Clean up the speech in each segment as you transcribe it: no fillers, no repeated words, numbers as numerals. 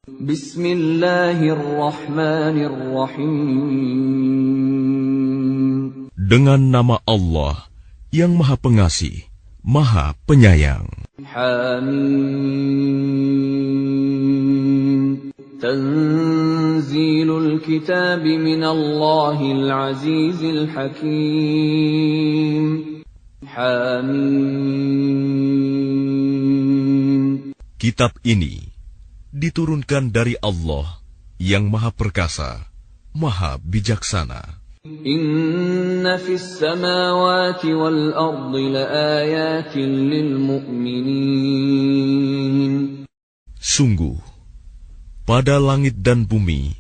Bismillahirrahmanirrahim. Dengan nama Allah yang Maha Pengasih, Maha Penyayang. Hamim. Tanzilul kitab minallahil azizil hakim. Hamim. Kitab ini diturunkan dari Allah yang Maha Perkasa, Maha Bijaksana. Inna fis samawati wal ardi laayatin lil mu'minin. Sungguh, pada langit dan bumi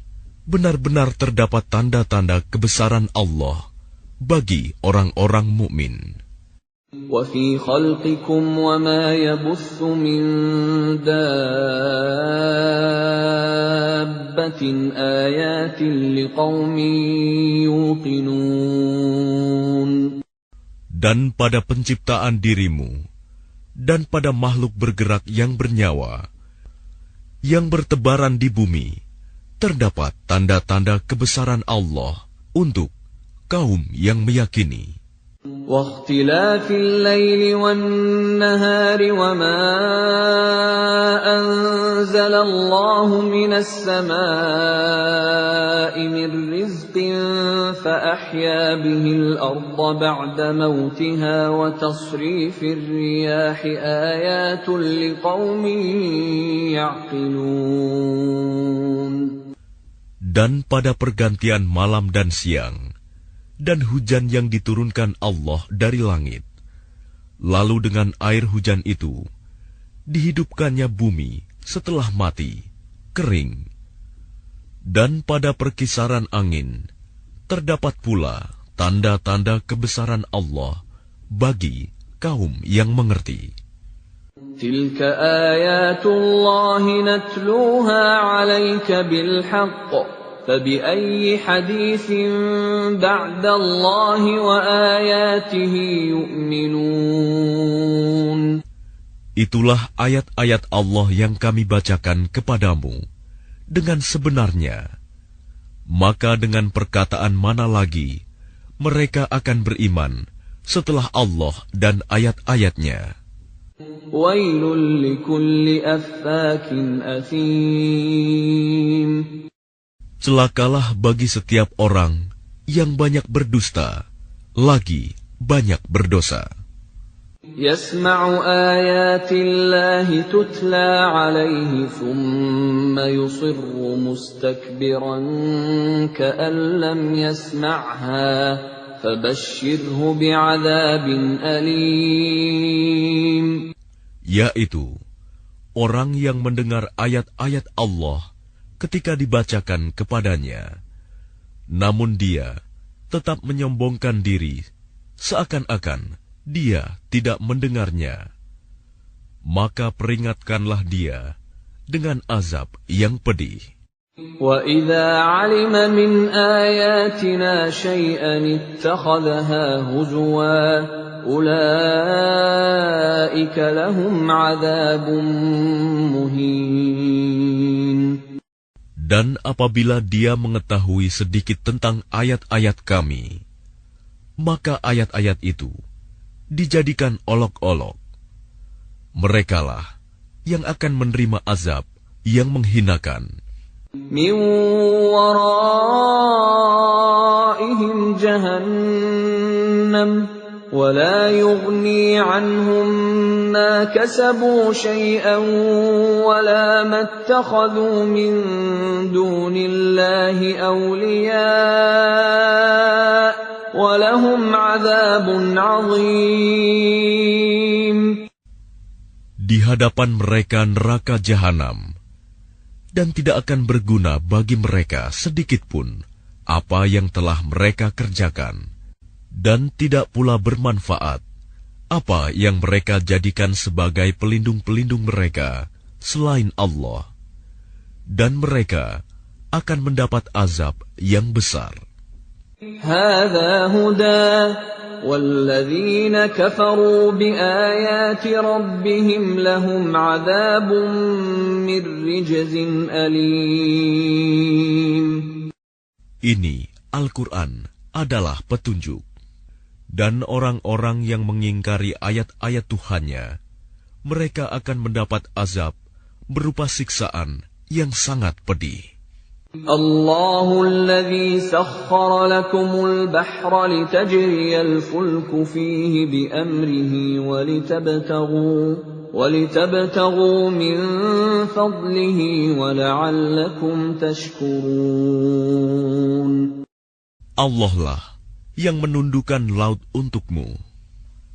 benar-benar terdapat tanda-tanda kebesaran Allah bagi orang-orang mukmin. Wa fi khalqikum wa ma yabuthu min dabbatin ayatin liqaumin yuqinun. Dan pada penciptaan dirimu dan pada makhluk bergerak yang bernyawa yang bertebaran di bumi terdapat tanda-tanda kebesaran Allah untuk kaum yang meyakini. واختلاف الليل والنهار وما أنزل الله من السماء من رزق فأحيا به الأرض بعد موتها وتصريف الرياح آيات لقوم يعقلون. Dan pada pergantian malam dan siang dan hujan yang diturunkan Allah dari langit. Lalu dengan air hujan itu, dihidupkannya bumi setelah mati, kering. Dan pada perkisaran angin, terdapat pula tanda-tanda kebesaran Allah bagi kaum yang mengerti. Tilka ayatullahi natluha 'alaika bilhaqq. فَبِأَيِّ حَدِيثٍ بَعْدَ اللَّهِ وَآيَاتِهِ يُؤْمِنُونَ. Itulah ayat-ayat Allah yang kami bacakan kepadamu dengan sebenarnya. Maka dengan perkataan mana lagi mereka akan beriman setelah Allah dan ayat-ayatnya. Wailul likulli affakin athim. Celakalah bagi setiap orang yang banyak berdusta, lagi banyak berdosa. Yasma'u ayatillahi tutla 'alaihi thumma yusirru mustakbiran ka'an lam yasma'ha fabashshirhu bi'adzabin alim. Yaitu orang yang mendengar ayat-ayat Allah ketika dibacakan kepadanya, namun dia tetap menyombongkan diri, seakan-akan dia tidak mendengarnya. Maka peringatkanlah dia dengan azab yang pedih. وَإِذَا عَلِمَ مِنْ آيَاتِنَا شَيْئًا اتَّخَذَهَا هُزُوًا أُولَئِكَ لَهُمْ عَذَابٌ مُهِينٌ. Dan apabila dia mengetahui sedikit tentang ayat-ayat kami, maka ayat-ayat itu dijadikan olok-olok. Merekalah yang akan menerima azab yang menghinakan. Min waraihim jahannam wa la yughni anhum ma kasabu shay'an wa la mattakhadhu min dunillahi awliya wa lahum 'adzabun 'adzim. Di hadapan mereka neraka jahanam, dan tidak akan berguna bagi mereka sedikitpun apa yang telah mereka kerjakan, dan tidak pula bermanfaat apa yang mereka jadikan sebagai pelindung-pelindung mereka selain Allah, dan mereka akan mendapat azab yang besar. Hadza huda walladzina kafaru biayati rabbihim lahum 'adzabun من رجز أليم. Ini Al-Quran adalah petunjuk. Dan orang-orang yang mengingkari ayat-ayat Tuhannya, mereka akan mendapat azab berupa siksaan yang sangat pedih. الله الذي سخر لكم البحر لتجري الفلك فيه بأمره ولتبتغوا من فضله ولعلكم تشكرون. Allah lah yang menundukkan laut untukmu,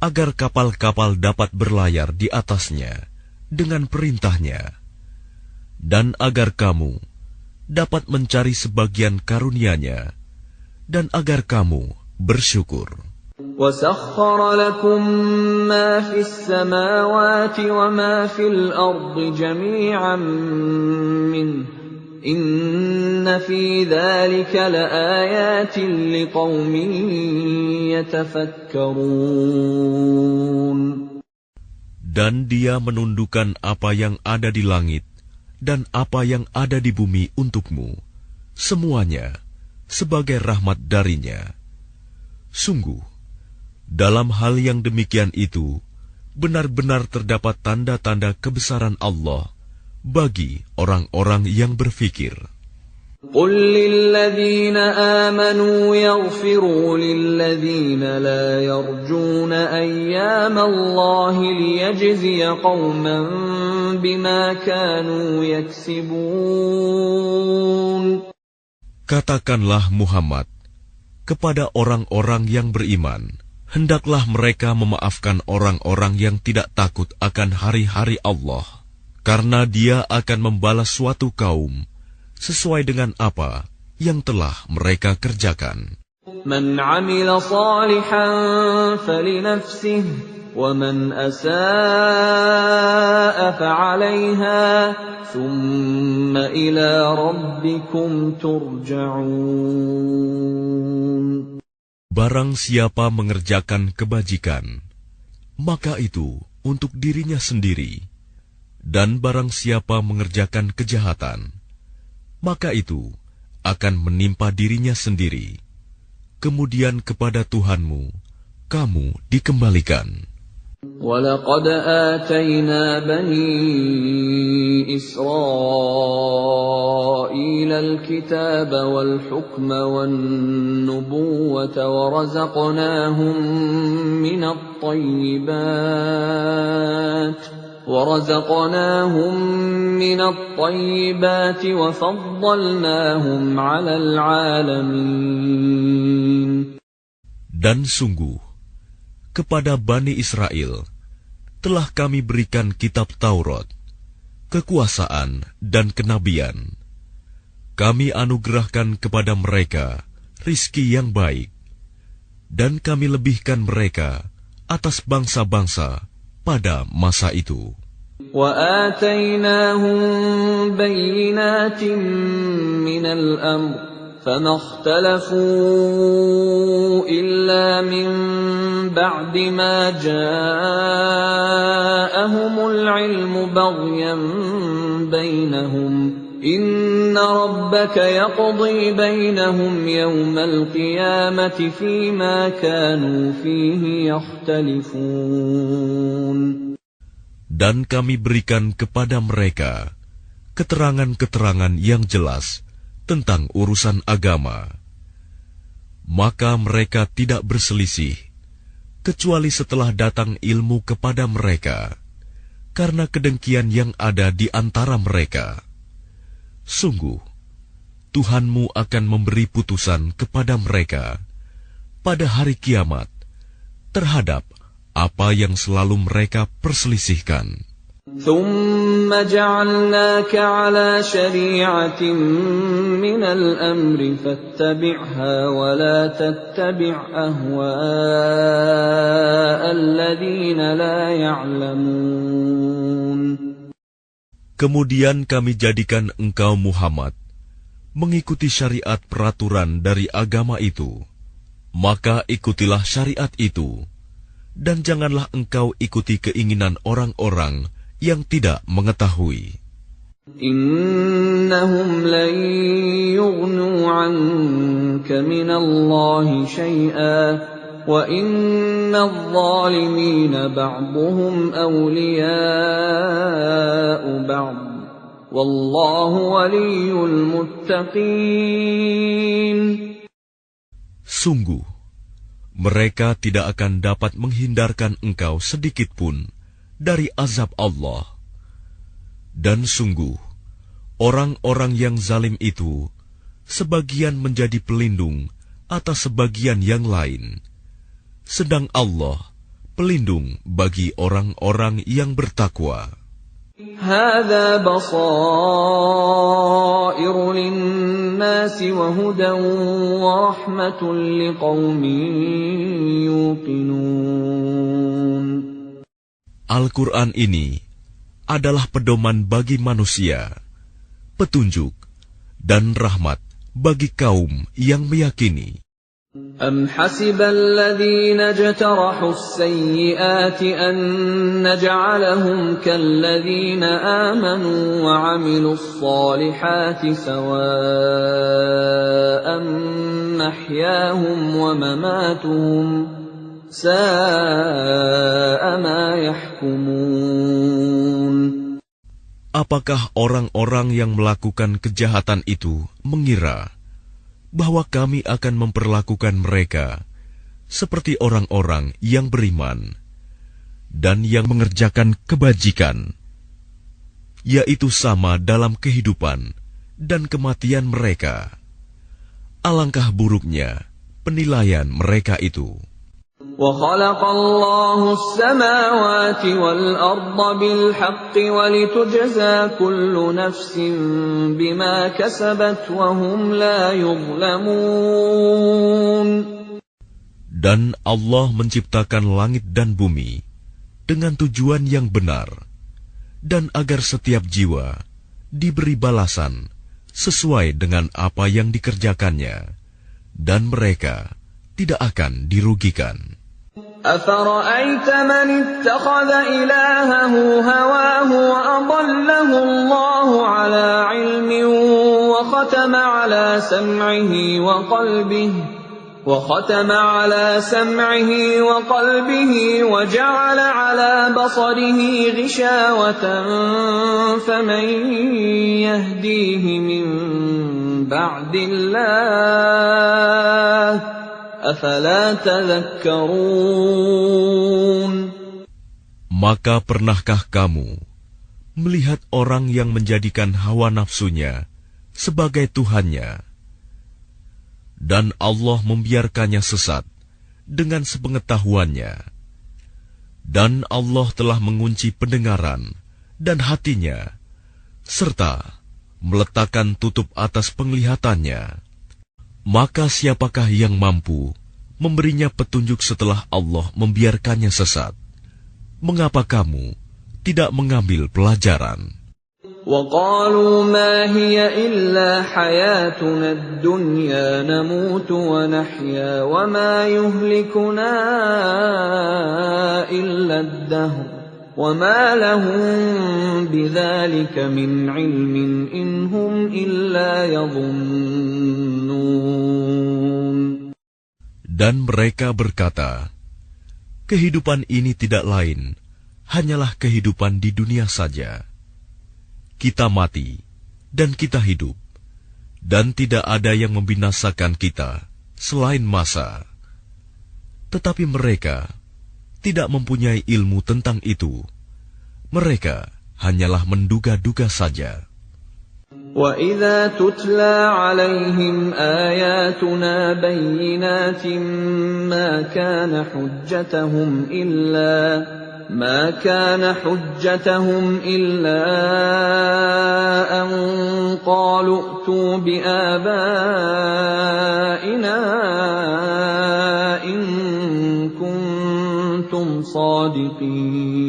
agar kapal-kapal dapat berlayar di atasnya dengan perintahnya, dan agar kamu dapat mencari sebagian karunia-Nya, dan agar kamu bersyukur. وَسَخَّرَ لَكُم مَّا فِي السَّمَاوَاتِ وَمَا فِي الْأَرْضِ جَمِيعًا مِّنْهُ إِنَّ فِي ذَلِكَ لَآيَاتٍ لِقَوْمٍ يَتَفَكَّرُونَ. Dan Dia menundukkan apa yang ada di langit dan apa yang ada di bumi untukmu, semuanya sebagai rahmat darinya. Sungguh, dalam hal yang demikian itu, benar-benar terdapat tanda-tanda kebesaran Allah bagi orang-orang yang berfikir. قُلْ لِلَّذِينَ آمَنُوا يَغْفِرُوا لِلَّذِينَ لَا يَرْجُونَ أَيَّامَ اللَّهِ لِيَجْزِيَ قَوْمًا بِمَا كَانُوا يَكْسِبُونَ. Katakanlah Muhammad kepada orang-orang yang beriman, hendaklah mereka memaafkan orang-orang yang tidak takut akan hari-hari Allah, karena Dia akan membalas suatu kaum sesuai dengan apa yang telah mereka kerjakan. Man 'amila shalihan falinafsihi wa man asaa'a fa'alayha thumma ila rabbikum turja'un. Barang siapa mengerjakan kebajikan, maka itu untuk dirinya sendiri, dan barang siapa mengerjakan kejahatan, maka itu akan menimpa dirinya sendiri. Kemudian kepada Tuhanmu kamu dikembalikan. وَلَقَدْ آتَيْنَا بَنِي إِسْرَائِيلَ الْكِتَابَ وَالْحُكْمَ وَالنُّبُوَّةَ وَرَزَقْنَاهُم مِّنَ الطَّيِّبَاتِ وَفَضَّلْنَاهُمْ عَلَى الْعَالَمِينَ. Dan sungguh, kepada Bani Israel telah kami berikan kitab Taurat, kekuasaan dan kenabian. Kami anugerahkan kepada mereka rizki yang baik, dan kami lebihkan mereka atas bangsa-bangsa pada masa itu. وَآتَيْنَاهُمْ بَيِّنَاتٍ مِّنَ الْأَمْرِ فَمَا اخْتَلَفُوا إِلَّا مِن بَعْدِ مَا جَاءَهُمُ الْعِلْمُ بَغْيًا بَيْنَهُمْ إِنَّ رَبَّكَ يَقْضِي بَيْنَهُمْ يَوْمَ الْقِيَامَةِ فِيمَا كَانُوا فِيهِ يَخْتَلِفُونَ. Dan kami berikan kepada mereka keterangan-keterangan yang jelas tentang urusan agama. Maka mereka tidak berselisih, kecuali setelah datang ilmu kepada mereka, karena kedengkian yang ada di antara mereka. Sungguh, Tuhanmu akan memberi putusan kepada mereka pada hari kiamat terhadap apa yang selalu mereka perselisihkan. ثُمَّ جَعَلْنَاكَ عَلَى شَرِيعَةٍ مِّنَ الْأَمْرِ فَاتَّبِعْهَا وَلَا تَتَّبِعْ أَهْوَاءَ الَّذِينَ لَا يَعْلَمُونَ. Kemudian kami jadikan engkau Muhammad mengikuti syariat peraturan dari agama itu, maka ikutilah syariat itu, dan janganlah engkau ikuti keinginan orang-orang yang tidak mengetahui. Innahum lan yughnu 'anka minallahi syai'an wa innadh dhalimina ba'dhuhum awliya'u ba'd wallahu waliyyul muttaqin. Sungguh, mereka tidak akan dapat menghindarkan engkau sedikit pun dari azab Allah. Dan sungguh, orang-orang yang zalim itu sebagian menjadi pelindung atas sebagian yang lain, sedang Allah pelindung bagi orang-orang yang bertakwa. Hadza basairu lin-nasi wa hudan wa rahmatun liqaumin yuqinun. Al-Quran ini adalah pedoman bagi manusia, petunjuk dan rahmat bagi kaum yang meyakini. Am hasibal ladzina jtarahu as-sayyi'ati an naj'alahum kalladzina amanu wa 'amilus salihati sawa'an mahyahum wa mamatuhum sa'a ma yahkumun. Apakah orang-orang yang melakukan kejahatan itu mengira bahwa kami akan memperlakukan mereka seperti orang-orang yang beriman dan yang mengerjakan kebajikan, yaitu sama dalam kehidupan dan kematian mereka? Alangkah buruknya penilaian mereka itu. وَخَلَقَ اللَّهُ السَّمَاوَاتِ وَالْأَرْضَ بِالْحَقِّ وَلِتُجْزَى كُلُّ نَفْسٍ بِمَا كَسَبَتْ وَهُمْ لَا يُظْلَمُونَ. Dan Allah menciptakan langit dan bumi dengan tujuan yang benar, dan agar setiap jiwa diberi balasan sesuai dengan apa yang dikerjakannya, dan mereka tidak akan dirugikan. أَفَرَأَيْتَ مَنِ اتَّخَذَ إِلَٰهَهُ هَوَاهُ وَأَضَلَّهُ اللَّهُ عَلَىٰ عِلْمٍ وَخَتَمَ عَلَىٰ سَمْعِهِ وَقَلْبِهِ وَجَعَلَ عَلَىٰ بَصَرِهِ غِشَاوَةً فَمَن يَهْدِيهِ مِن بَعْدِ اللَّهِ أَفَلَا تَذَكَّرُونَ. Maka pernahkah kamu melihat orang yang menjadikan hawa nafsunya sebagai Tuhannya, dan Allah membiarkannya sesat dengan sepengetahuannya, dan Allah telah mengunci pendengaran dan hatinya, serta meletakkan tutup atas penglihatannya? Maka siapakah yang mampu memberinya petunjuk setelah Allah membiarkannya sesat? Mengapa kamu tidak mengambil pelajaran? وَقَالُوا مَا هِيَ إِلَّا حَيَاتُنَا الدُّنْيَا نَمُوتُ وَنَحْيَا وَمَا يُهْلِكُنَا إِلَّا الدَّهْرُ وَمَا لَهُم بِذَلِكَ مِنْ عِلْمٍ إِنْ هُمْ إِلَّا يَظُنُّونَ. Dan mereka berkata, kehidupan ini tidak lain, hanyalah kehidupan di dunia saja. Kita mati, dan kita hidup, dan tidak ada yang membinasakan kita selain masa. Tetapi mereka tidak mempunyai ilmu tentang itu. Mereka hanyalah menduga-duga saja. وَإِذَا تُتْلَى عَلَيْهِمْ آيَاتُنَا بَيِّنَاتٍ مَا كَانَ حُجَّتَهُمْ إِلَّا أَن قَالُوا ائْتُوا بِآبَائِنَا إِن كُنتُمْ صَادِقِينَ.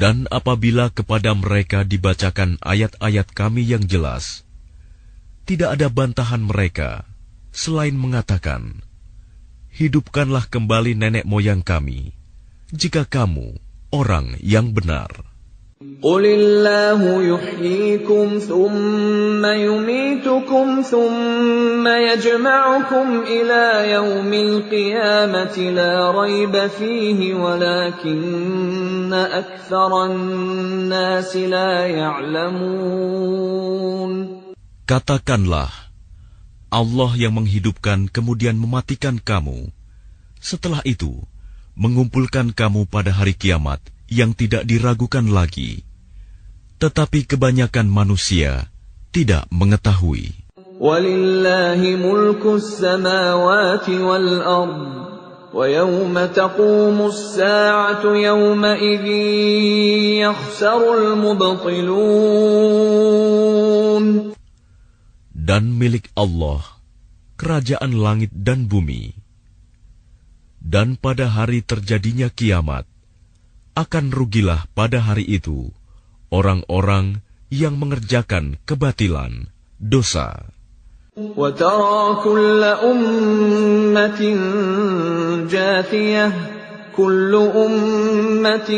Dan apabila kepada mereka dibacakan ayat-ayat kami yang jelas, tidak ada bantahan mereka selain mengatakan, hidupkanlah kembali nenek moyang kami, jika kamu orang yang benar. قل الله يحييكم ثم يميتكم ثم يجمعكم إلى يوم القيامة لا ريب فيه ولكن أكثر الناس لا يعلمون. Katakanlah, Allah yang menghidupkan kemudian mematikan kamu, setelah itu mengumpulkan kamu pada hari kiamat yang tidak diragukan lagi. Tetapi kebanyakan manusia tidak mengetahui. Walillahi mulkus samawati wal ard, wa yawma taqumus sa'atu yawma idzin yakhsarul mubtilun. Dan milik Allah kerajaan langit dan bumi. Dan pada hari terjadinya kiamat, akan rugilah pada hari itu orang-orang yang mengerjakan kebatilan, dosa. وَتَرَى كُلَّ أُمَّةٍ جَاثِيَةً كُلُّ أُمَّةٍ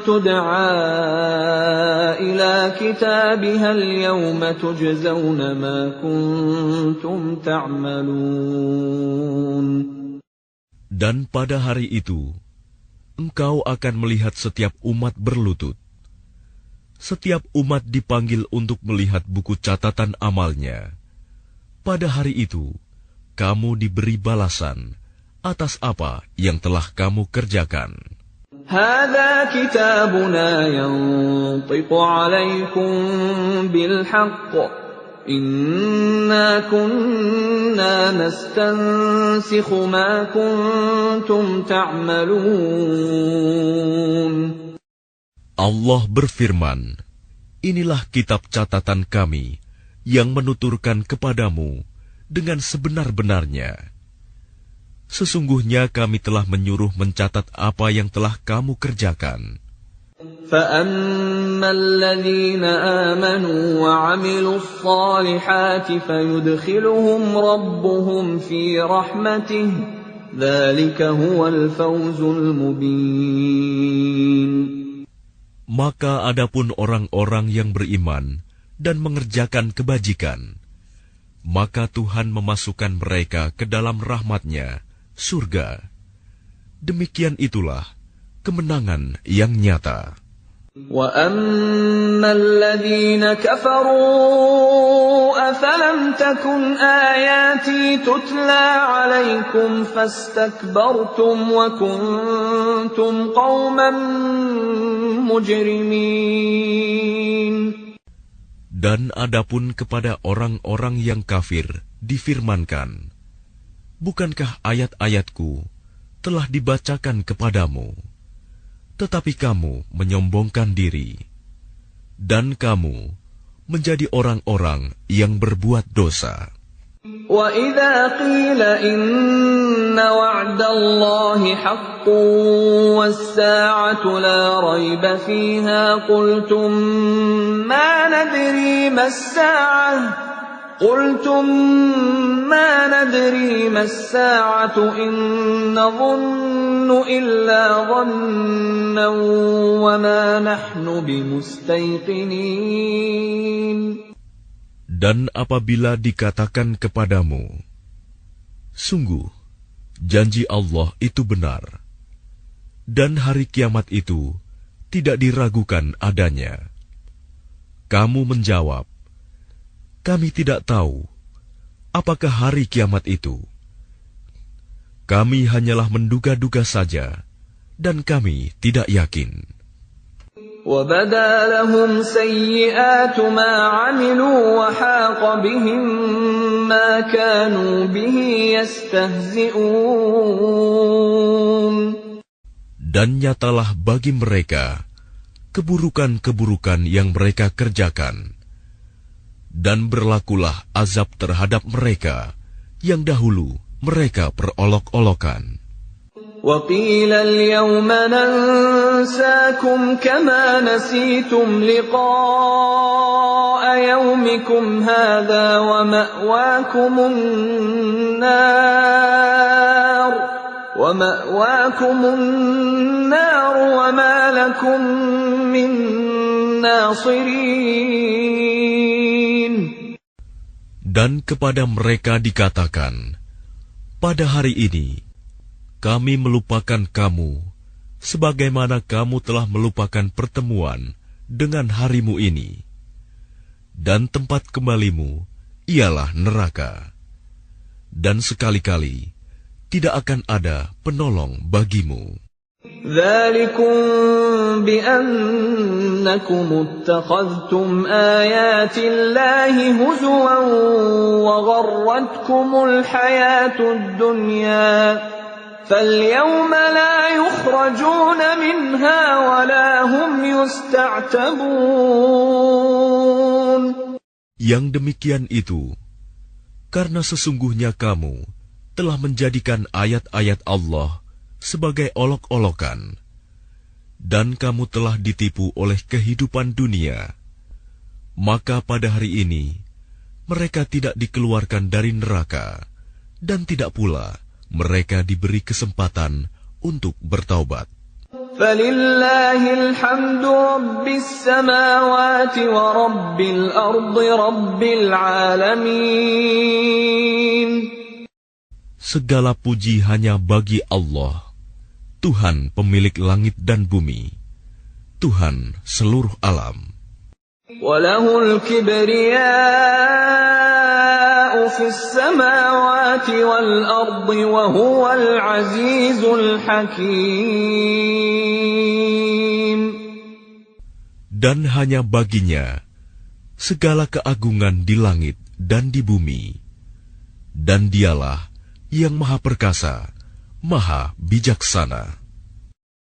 تُدْعَى إِلَى كِتَابِهَا الْيَوْمَ تُجْزَوْنَ مَا كُنتُمْ تَعْمَلُونَ. Dan pada hari itu, engkau akan melihat setiap umat berlutut. Setiap umat dipanggil untuk melihat buku catatan amalnya. Pada hari itu, kamu diberi balasan atas apa yang telah kamu kerjakan. هذا كتابنا ينطق عليكم بالحق إنا كنا نستنسخ ما كنتم تعملون. Allah berfirman, inilah kitab catatan kami yang menuturkan kepadamu dengan sebenar-benarnya. Sesungguhnya kami telah menyuruh mencatat apa yang telah kamu kerjakan. فَأَمَّا الَّذِينَ آمَنُوا وَعَمِلُوا الصَّالِحَاتِ فَيُدْخِلُهُمْ رَبُّهُمْ فِي رَحْمَتِهِ ذَلِكَ هُوَ الْفَوْزُ الْمُبِينُ. Maka adapun orang-orang yang beriman dan mengerjakan kebajikan, maka Tuhan memasukkan mereka ke dalam rahmat-Nya, surga. Demikian itulah kemenangan yang nyata. وَأَمَّا الَّذِينَ كَفَرُوا أَفَلَمْ تَكُنْ آيَاتِي تُتْلَى عَلَيْكُمْ فَاسْتَكْبَرْتُمْ وَكُنْتُمْ قَوْمًا مُجْرِمِينَ. Dan adapun kepada orang-orang yang kafir difirmankan, bukankah ayat-ayatku telah dibacakan kepadamu, tetapi kamu menyombongkan diri, dan kamu menjadi orang-orang yang berbuat dosa. وَإِذَا قِيلَ إِنَّ وَعْدَ اللَّهِ حَقٌّ وَالسَّاعَةُ لَا رَيْبَ فِيهَا قُلْتُم مَّا نَدْرِي مَا السَّاعَةُ إِن نَّظُنُّ إِلَّا ظَنًّا وَمَا نَحْنُ بِمُسْتَيْقِنِينَ. Dan apabila dikatakan kepadamu, sungguh, janji Allah itu benar, dan hari kiamat itu tidak diragukan adanya. Kamu menjawab, kami tidak tahu apakah hari kiamat itu. Kami hanyalah menduga-duga saja, dan kami tidak yakin. وَبَدَا لَهُمْ سَيِّئَاتُ مَا عَمِلُوا وَحَاقَ بِهِم مَّا كَانُوا بِهِ يَسْتَهْزِئُونَ. Dan nyatalah bagi mereka keburukan-keburukan yang mereka kerjakan, dan berlakulah azab terhadap mereka yang dahulu mereka perolok-olokan. وَقِيلَ الْيَوْمَ نَنسَاكُمْ كَمَا نَسِيتُمْ لِقَاءَ يَوْمِكُمْ هَٰذَا وَمَأْوَاكُمُ النَّارُ وَمَا لَكُم مِّن نَاصِرِينَ. Dan kepada mereka dikatakan, pada hari ini kami melupakan kamu sebagaimana kamu telah melupakan pertemuan dengan harimu ini, dan tempat kembalimu ialah neraka, dan sekali-kali tidak akan ada penolong bagimu. ذَلِكُمْ بِأَنَّكُمُ اتَّخَذْتُمْ آيَاتِ اللَّهِ هُزُوًا وَغَرَّتْكُمُ الْحَيَاةُ الدُّنْيَا فَالْيَوْمَ لَا يُخْرَجُونَ مِنْهَا وَلَا هُمْ يُسْتَعْتَبُونَ. Yang demikian itu, karena sesungguhnya kamu telah menjadikan ayat-ayat Allah sebagai olok-olokan, dan kamu telah ditipu oleh kehidupan dunia, maka pada hari ini mereka tidak dikeluarkan dari neraka, dan tidak pula mereka diberi kesempatan untuk bertaubat. فَلِلَّهِ الْحَمْدُ رَبِّ السَّمَاوَاتِ وَرَبِّ الْأَرْضِ رَبِّ الْعَالَمِينَ. Segala puji hanya bagi Allah, Tuhan pemilik langit dan bumi, Tuhan seluruh alam. وَلَهُ الْكِبْرِيَاءُ فِي السَّمَاوَاتِ وَالْأَرْضِ وَهُوَ الْعَزِيزُ الْحَكِيمُ. Dan hanya baginya segala keagungan di langit dan di bumi, dan dialah yang maha perkasa, maha bijaksana.